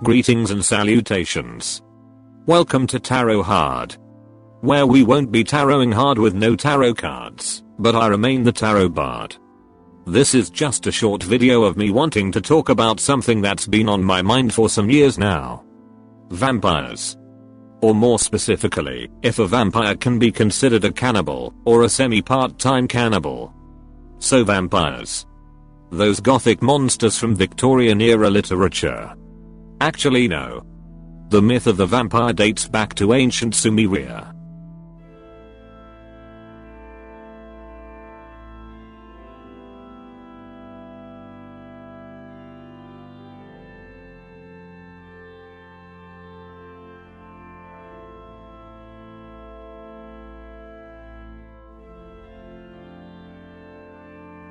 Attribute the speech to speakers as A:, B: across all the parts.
A: Greetings and salutations. Welcome to Tarot Hard, where we won't be tarotting hard with no tarot cards, but I remain the tarot bard. This is just a short video of me wanting to talk about something that's been on my mind for some years now. Vampires. Or more specifically, if a vampire can be considered a cannibal, or a semi-part-time cannibal. So vampires. Those gothic monsters from Victorian era literature. Actually no. The myth of the vampire dates back to ancient Sumeria.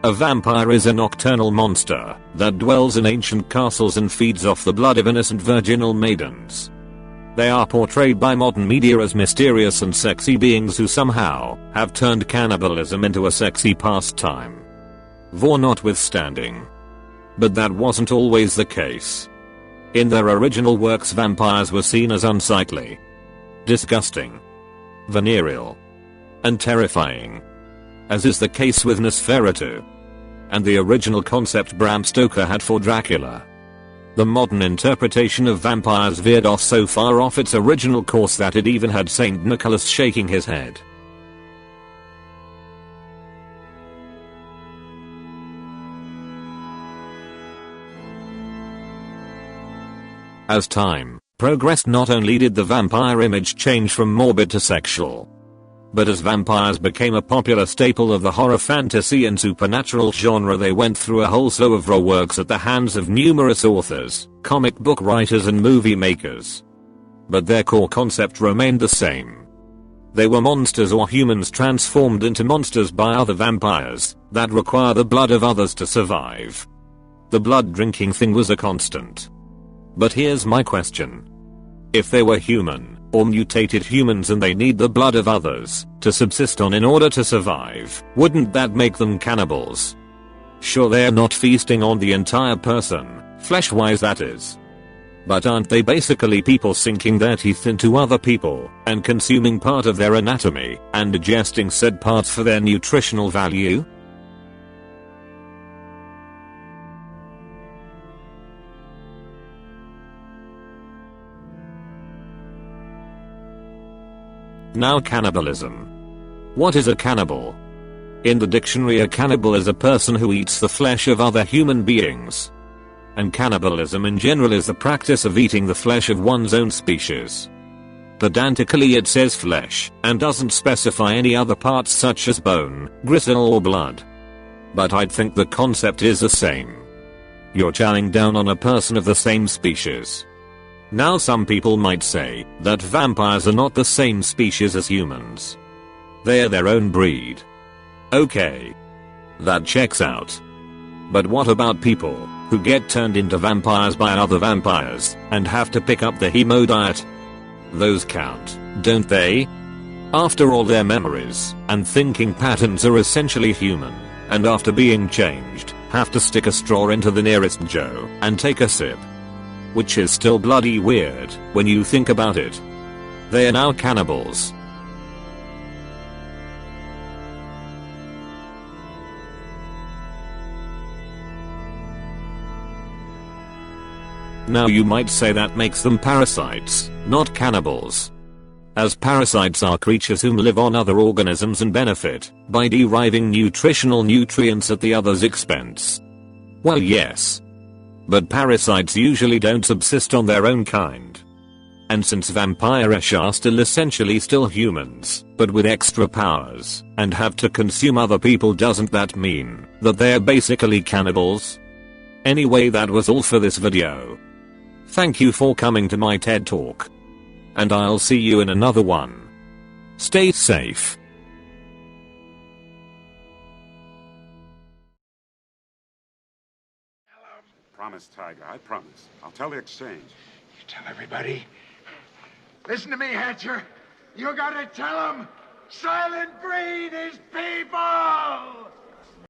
A: A vampire is a nocturnal monster that dwells in ancient castles and feeds off the blood of innocent virginal maidens. They are portrayed by modern media as mysterious and sexy beings who somehow have turned cannibalism into a sexy pastime. Vor notwithstanding. But that wasn't always the case. In their original works, vampires were seen as unsightly, disgusting, venereal, and terrifying, as is the case with Nosferatu, and the original concept Bram Stoker had for Dracula. The modern interpretation of vampires veered off so far off its original course that it even had Saint Nicholas shaking his head. As time progressed, not only did the vampire image change from morbid to sexual, but as vampires became a popular staple of the horror, fantasy and supernatural genre, they went through a whole slew of raw works at the hands of numerous authors, comic book writers and movie makers. But their core concept remained the same. They were monsters or humans transformed into monsters by other vampires that require the blood of others to survive. The blood drinking thing was a constant. But here's my question. If they were human, or mutated humans, and they need the blood of others to subsist on in order to survive, wouldn't that make them cannibals? Sure, they're not feasting on the entire person, flesh-wise that is. But aren't they basically people sinking their teeth into other people and consuming part of their anatomy and digesting said parts for their nutritional value? Now, cannibalism. What is a cannibal? In the dictionary, a cannibal is a person who eats the flesh of other human beings. And cannibalism in general is the practice of eating the flesh of one's own species. Pedantically it says flesh, and doesn't specify any other parts such as bone, gristle or blood. But I'd think the concept is the same. You're chowing down on a person of the same species. Now, some people might say that vampires are not the same species as humans. They are their own breed. Okay. That checks out. But what about people who get turned into vampires by other vampires and have to pick up the hemo diet? Those count, don't they? After all, their memories and thinking patterns are essentially human, and after being changed, have to stick a straw into the nearest Joe and take a sip. Which is still bloody weird when you think about it. They are now cannibals. Now, you might say that makes them parasites, not cannibals. As parasites are creatures who live on other organisms and benefit by deriving nutritional nutrients at the other's expense. Well, yes. But parasites usually don't subsist on their own kind. And since vampires are still essentially humans, but with extra powers, and have to consume other people, doesn't that mean that they're basically cannibals? Anyway, that was all for this video. Thank you for coming to my TED Talk. And I'll see you in another one. Stay safe.
B: Promise, Tiger, I promise. I'll tell the exchange.
C: You tell everybody? Listen to me, Hatcher. You gotta tell them Silent Breed is people!